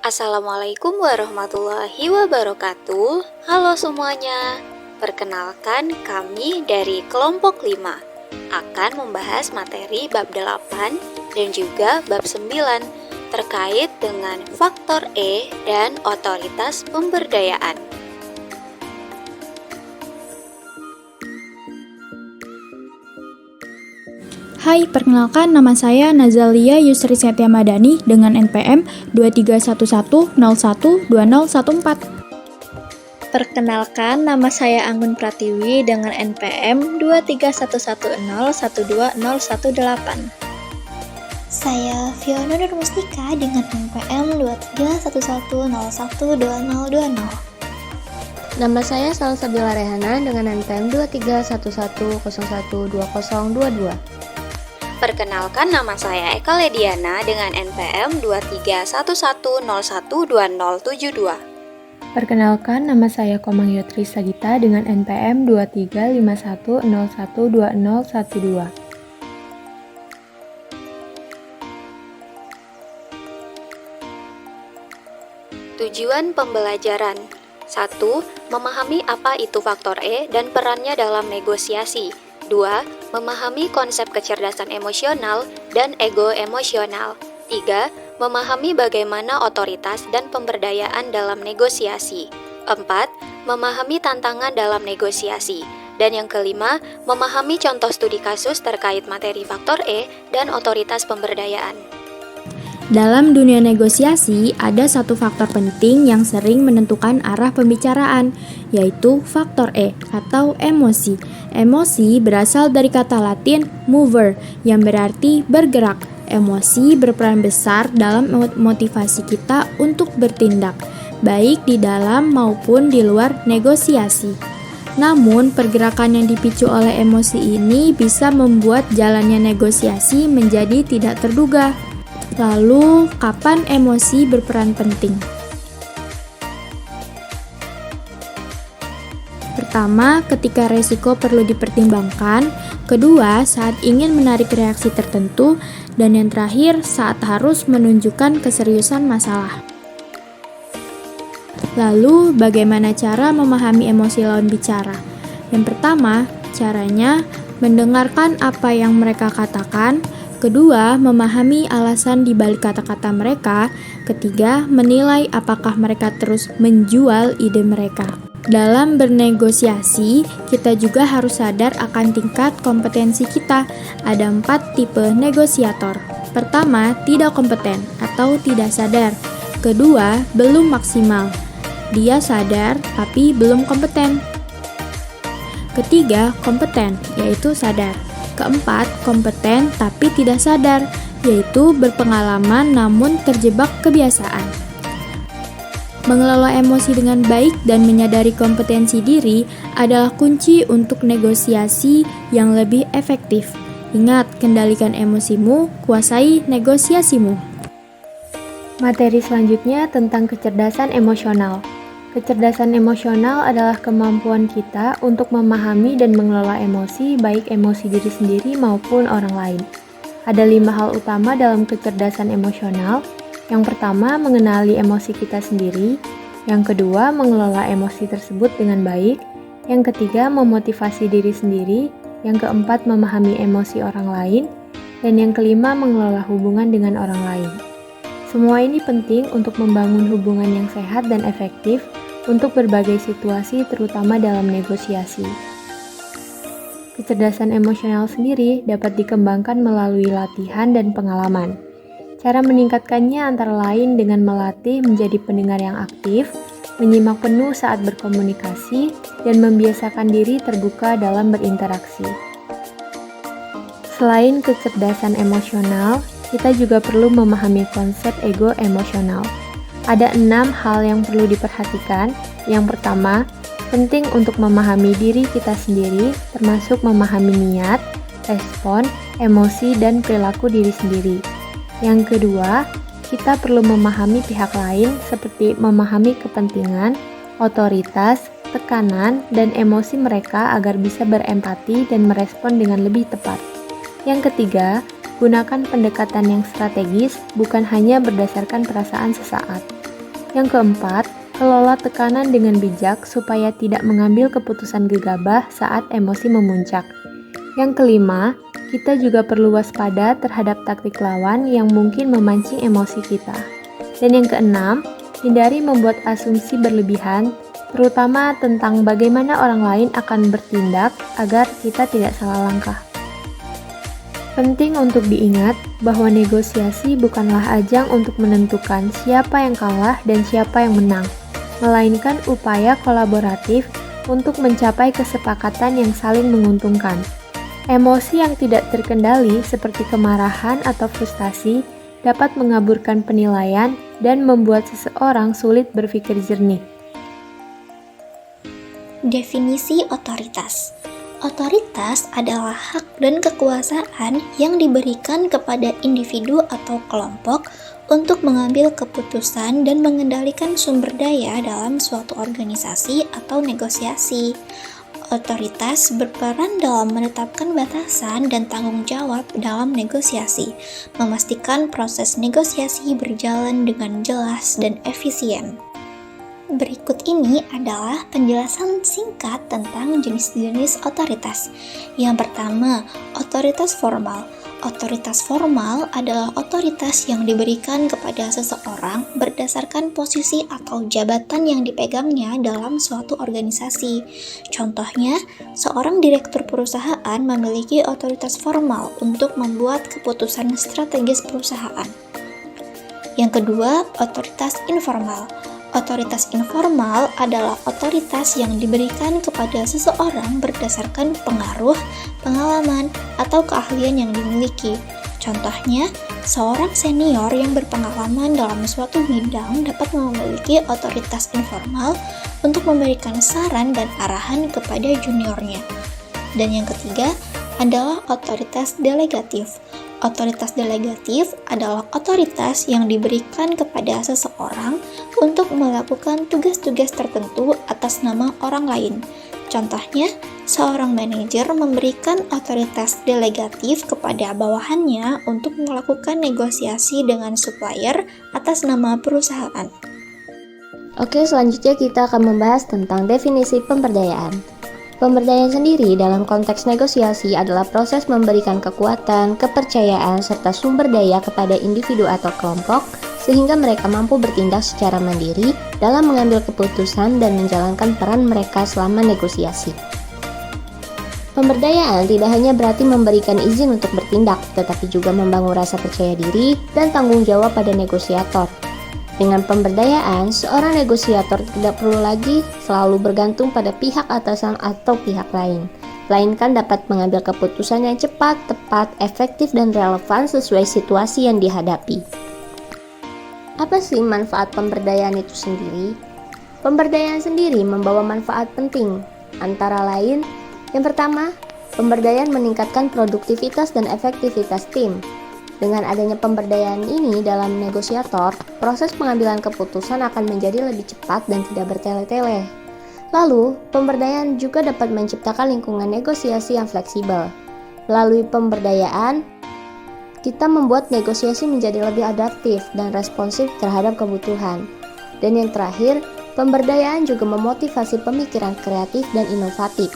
Assalamualaikum warahmatullahi wabarakatuh. Halo semuanya. Perkenalkan, kami dari kelompok 5 akan membahas materi bab 8 dan juga bab 9 terkait dengan faktor E dan otoritas pemberdayaan. Hai, perkenalkan nama saya Nazalia Yusri Setia Madani dengan NPM 2311012014. Perkenalkan, nama saya Anggun Pratiwi dengan NPM 2311012018. Saya Fiona Nur Mustika dengan NPM 2311012020. Nama saya Salsabila Rehana dengan NPM 2311012022. Perkenalkan, nama saya Eka Lediana dengan NPM 2311012072. Perkenalkan, nama saya Komang Yotri Sagita dengan NPM 2351012012. Tujuan pembelajaran 1. Memahami apa itu faktor E dan perannya dalam negosiasi. 2. Memahami konsep kecerdasan emosional dan ego emosional. 3. Memahami bagaimana otoritas dan pemberdayaan dalam negosiasi. 4. Memahami tantangan dalam negosiasi. Dan yang kelima, memahami contoh studi kasus terkait materi faktor E dan otoritas pemberdayaan. Dalam dunia negosiasi, ada satu faktor penting yang sering menentukan arah pembicaraan, yaitu faktor E atau emosi. Emosi berasal dari kata Latin mover, yang berarti bergerak. Emosi berperan besar dalam motivasi kita untuk bertindak, baik di dalam maupun di luar negosiasi. Namun, pergerakan yang dipicu oleh emosi ini bisa membuat jalannya negosiasi menjadi tidak terduga. Lalu, kapan emosi berperan penting? Pertama, ketika resiko perlu dipertimbangkan. Kedua, saat ingin menarik reaksi tertentu. Dan yang terakhir, saat harus menunjukkan keseriusan masalah. Lalu, bagaimana cara memahami emosi lawan bicara? Yang pertama, caranya mendengarkan apa yang mereka katakan. Kedua, memahami alasan di balik kata-kata mereka. Ketiga, menilai apakah mereka terus menjual ide mereka. Dalam bernegosiasi, kita juga harus sadar akan tingkat kompetensi kita. Ada 4 tipe negosiator. Pertama, tidak kompeten atau tidak sadar. Kedua, belum maksimal. Dia sadar tapi belum kompeten. Ketiga, kompeten, yaitu sadar. Keempat, kompeten tapi tidak sadar, yaitu berpengalaman namun terjebak kebiasaan. Mengelola emosi dengan baik dan menyadari kompetensi diri adalah kunci untuk negosiasi yang lebih efektif. Ingat, kendalikan emosimu, kuasai negosiasimu. Materi selanjutnya tentang kecerdasan emosional. Kecerdasan emosional adalah kemampuan kita untuk memahami dan mengelola emosi, baik emosi diri sendiri maupun orang lain. Ada 5 hal utama dalam kecerdasan emosional. Yang pertama, mengenali emosi kita sendiri. Yang kedua, mengelola emosi tersebut dengan baik. Yang ketiga, memotivasi diri sendiri. Yang keempat, memahami emosi orang lain. Dan yang kelima, mengelola hubungan dengan orang lain. Semua ini penting untuk membangun hubungan yang sehat dan efektif untuk berbagai situasi, terutama dalam negosiasi. Kecerdasan emosional sendiri dapat dikembangkan melalui latihan dan pengalaman. Cara meningkatkannya antara lain dengan melatih menjadi pendengar yang aktif, menyimak penuh saat berkomunikasi, dan membiasakan diri terbuka dalam berinteraksi. Selain kecerdasan emosional, kita juga perlu memahami konsep ego emosional. Ada 6 hal yang perlu diperhatikan. Yang pertama, penting untuk memahami diri kita sendiri, termasuk memahami niat, respon, emosi, dan perilaku diri sendiri. Yang kedua, kita perlu memahami pihak lain seperti memahami kepentingan, otoritas, tekanan, dan emosi mereka agar bisa berempati dan merespon dengan lebih tepat. Yang ketiga, gunakan pendekatan yang strategis, bukan hanya berdasarkan perasaan sesaat. Yang keempat, kelola tekanan dengan bijak supaya tidak mengambil keputusan gegabah saat emosi memuncak. Yang kelima, kita juga perlu waspada terhadap taktik lawan yang mungkin memancing emosi kita. Dan yang keenam, hindari membuat asumsi berlebihan, terutama tentang bagaimana orang lain akan bertindak agar kita tidak salah langkah. Penting untuk diingat bahwa negosiasi bukanlah ajang untuk menentukan siapa yang kalah dan siapa yang menang, melainkan upaya kolaboratif untuk mencapai kesepakatan yang saling menguntungkan. Emosi yang tidak terkendali seperti kemarahan atau frustasi dapat mengaburkan penilaian dan membuat seseorang sulit berpikir jernih. Definisi otoritas. Otoritas adalah hak dan kekuasaan yang diberikan kepada individu atau kelompok untuk mengambil keputusan dan mengendalikan sumber daya dalam suatu organisasi atau negosiasi. Otoritas berperan dalam menetapkan batasan dan tanggung jawab dalam negosiasi, memastikan proses negosiasi berjalan dengan jelas dan efisien. Berikut ini adalah penjelasan singkat tentang jenis-jenis otoritas. Yang pertama, otoritas formal. Otoritas formal adalah otoritas yang diberikan kepada seseorang berdasarkan posisi atau jabatan yang dipegangnya dalam suatu organisasi. Contohnya, seorang direktur perusahaan memiliki otoritas formal untuk membuat keputusan strategis perusahaan. Yang kedua, otoritas informal. Otoritas informal adalah otoritas yang diberikan kepada seseorang berdasarkan pengaruh, pengalaman, atau keahlian yang dimiliki. Contohnya, seorang senior yang berpengalaman dalam suatu bidang dapat memiliki otoritas informal untuk memberikan saran dan arahan kepada juniornya. Dan yang ketiga adalah otoritas delegatif. Otoritas delegatif adalah otoritas yang diberikan kepada seseorang untuk melakukan tugas-tugas tertentu atas nama orang lain. Contohnya, seorang manajer memberikan otoritas delegatif kepada bawahannya untuk melakukan negosiasi dengan supplier atas nama perusahaan. Oke, selanjutnya kita akan membahas tentang definisi pemberdayaan. Pemberdayaan sendiri dalam konteks negosiasi adalah proses memberikan kekuatan, kepercayaan, serta sumber daya kepada individu atau kelompok sehingga mereka mampu bertindak secara mandiri dalam mengambil keputusan dan menjalankan peran mereka selama negosiasi. Pemberdayaan tidak hanya berarti memberikan izin untuk bertindak, tetapi juga membangun rasa percaya diri dan tanggung jawab pada negosiator. Dengan pemberdayaan, seorang negosiator tidak perlu lagi selalu bergantung pada pihak atasan atau pihak lain, melainkan dapat mengambil keputusan yang cepat, tepat, efektif, dan relevan sesuai situasi yang dihadapi. Apa sih manfaat pemberdayaan itu sendiri? Pemberdayaan sendiri membawa manfaat penting, antara lain, yang pertama, pemberdayaan meningkatkan produktivitas dan efektivitas tim. Dengan adanya pemberdayaan ini dalam negosiator, proses pengambilan keputusan akan menjadi lebih cepat dan tidak bertele-tele. Lalu, pemberdayaan juga dapat menciptakan lingkungan negosiasi yang fleksibel. Melalui pemberdayaan, kita membuat negosiasi menjadi lebih adaptif dan responsif terhadap kebutuhan. Dan yang terakhir, pemberdayaan juga memotivasi pemikiran kreatif dan inovatif.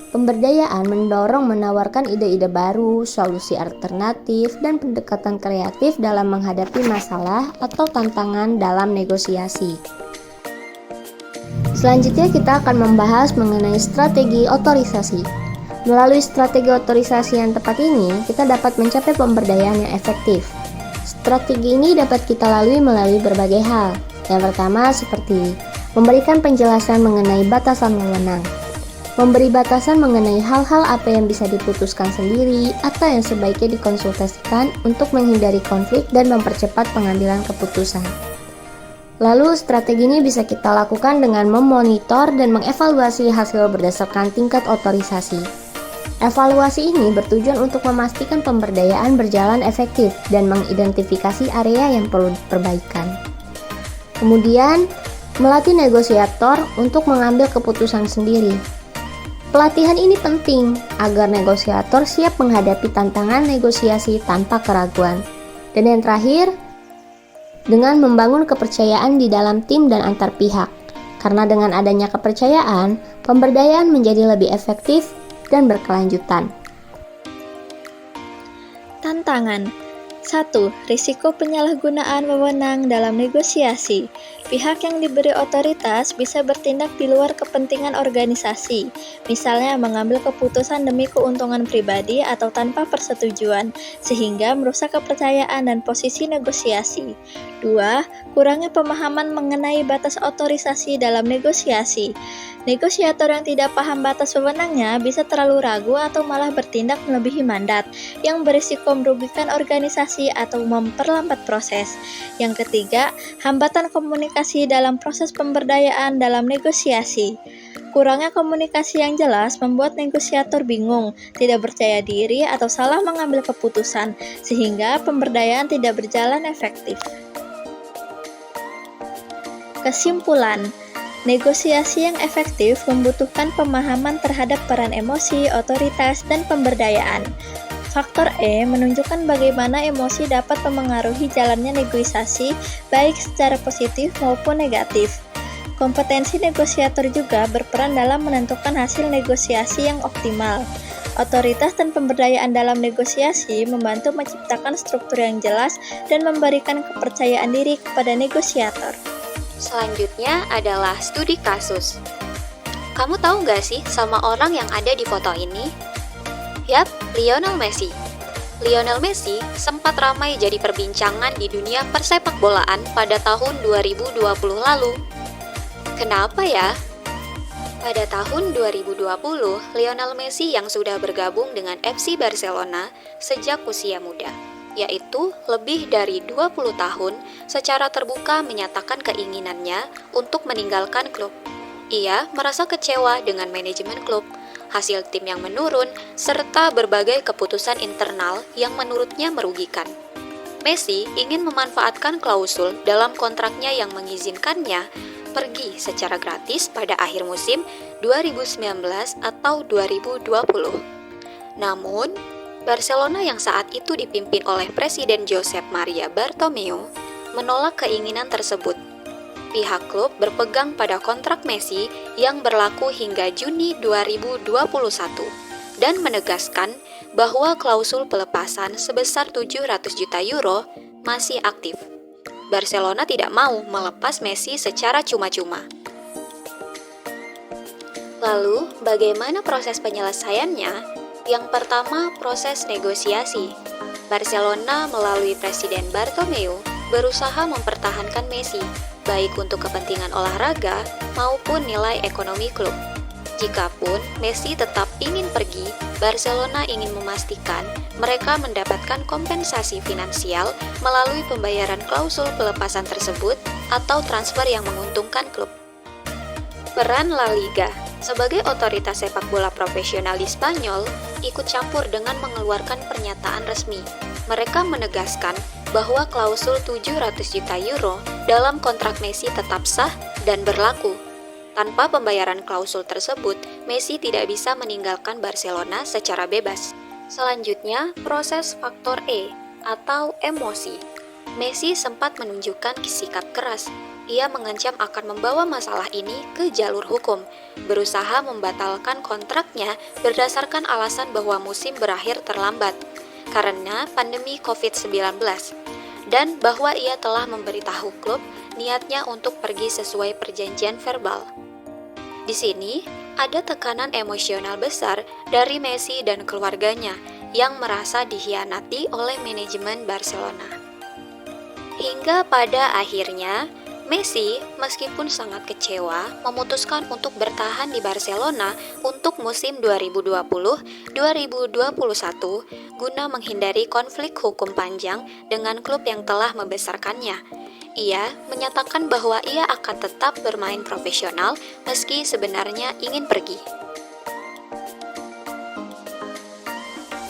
Pemberdayaan mendorong menawarkan ide-ide baru, solusi alternatif, dan pendekatan kreatif dalam menghadapi masalah atau tantangan dalam negosiasi. Selanjutnya kita akan membahas mengenai strategi otorisasi. Melalui strategi otorisasi yang tepat ini, kita dapat mencapai pemberdayaan yang efektif. Strategi ini dapat kita lalui melalui berbagai hal. Yang pertama seperti memberikan penjelasan mengenai batasan wewenang. Memberi batasan mengenai hal-hal apa yang bisa diputuskan sendiri atau yang sebaiknya dikonsultasikan untuk menghindari konflik dan mempercepat pengambilan keputusan. Lalu, strategi ini bisa kita lakukan dengan memonitor dan mengevaluasi hasil berdasarkan tingkat otorisasi. Evaluasi ini bertujuan untuk memastikan pemberdayaan berjalan efektif dan mengidentifikasi area yang perlu diperbaikan. Kemudian, melatih negosiator untuk mengambil keputusan sendiri. Pelatihan ini penting agar negosiator siap menghadapi tantangan negosiasi tanpa keraguan. Dan yang terakhir, dengan membangun kepercayaan di dalam tim dan antar pihak. Karena dengan adanya kepercayaan, pemberdayaan menjadi lebih efektif dan berkelanjutan. Tantangan 1. Risiko penyalahgunaan wewenang dalam negosiasi. Pihak yang diberi otoritas bisa bertindak di luar kepentingan organisasi, misalnya mengambil keputusan demi keuntungan pribadi atau tanpa persetujuan, sehingga merusak kepercayaan dan posisi negosiasi. 2. Kurangnya pemahaman mengenai batas otorisasi dalam negosiasi. Negosiator yang tidak paham batas wewenangnya bisa terlalu ragu atau malah bertindak melebihi mandat, yang berisiko merugikan organisasi atau memperlambat proses. Yang ketiga, hambatan komunikasi dalam proses pemberdayaan dalam negosiasi. Kurangnya komunikasi yang jelas membuat negosiator bingung, tidak percaya diri, atau salah mengambil keputusan, sehingga pemberdayaan tidak berjalan efektif. Kesimpulan, negosiasi yang efektif membutuhkan pemahaman terhadap peran emosi, otoritas, dan pemberdayaan. Faktor E menunjukkan bagaimana emosi dapat memengaruhi jalannya negosiasi, baik secara positif maupun negatif. Kompetensi negosiator juga berperan dalam menentukan hasil negosiasi yang optimal. Otoritas dan pemberdayaan dalam negosiasi membantu menciptakan struktur yang jelas dan memberikan kepercayaan diri kepada negosiator. Selanjutnya adalah studi kasus. Kamu tahu nggak sih sama orang yang ada di foto ini? Yap, Lionel Messi. Lionel Messi sempat ramai jadi perbincangan di dunia persepak bolaan pada tahun 2020 lalu. Kenapa ya? Pada tahun 2020, Lionel Messi yang sudah bergabung dengan FC Barcelona sejak usia muda, yaitu lebih dari 20 tahun, secara terbuka menyatakan keinginannya untuk meninggalkan klub. Ia merasa kecewa dengan manajemen klub, hasil tim yang menurun, serta berbagai keputusan internal yang menurutnya merugikan. Messi ingin memanfaatkan klausul dalam kontraknya yang mengizinkannya pergi secara gratis pada akhir musim 2019 atau 2020. Namun, Barcelona yang saat itu dipimpin oleh Presiden Josep Maria Bartomeu menolak keinginan tersebut. Pihak klub berpegang pada kontrak Messi yang berlaku hingga Juni 2021 dan menegaskan bahwa klausul pelepasan sebesar 700 juta euro masih aktif. Barcelona tidak mau melepas Messi secara cuma-cuma. Lalu, bagaimana proses penyelesaiannya? Yang pertama, proses negosiasi. Barcelona melalui Presiden Bartomeu berusaha mempertahankan Messi, baik untuk kepentingan olahraga maupun nilai ekonomi klub. Jikapun Messi tetap ingin pergi, Barcelona ingin memastikan mereka mendapatkan kompensasi finansial melalui pembayaran klausul pelepasan tersebut atau transfer yang menguntungkan klub. Peran La Liga sebagai otoritas sepak bola profesional di Spanyol ikut campur dengan mengeluarkan pernyataan resmi. Mereka menegaskan bahwa klausul 700 juta euro dalam kontrak Messi tetap sah dan berlaku. Tanpa pembayaran klausul tersebut, Messi tidak bisa meninggalkan Barcelona secara bebas. Selanjutnya, proses faktor E atau emosi. Messi sempat menunjukkan sikap keras. Ia mengancam akan membawa masalah ini ke jalur hukum, berusaha membatalkan kontraknya berdasarkan alasan bahwa musim berakhir terlambat karena pandemi COVID-19, dan bahwa ia telah memberitahu klub niatnya untuk pergi sesuai perjanjian verbal. Di sini, ada tekanan emosional besar dari Messi dan keluarganya yang merasa dikhianati oleh manajemen Barcelona. Hingga pada akhirnya, Messi, meskipun sangat kecewa, memutuskan untuk bertahan di Barcelona untuk musim 2020-2021 guna menghindari konflik hukum panjang dengan klub yang telah membesarkannya. Ia menyatakan bahwa ia akan tetap bermain profesional meski sebenarnya ingin pergi.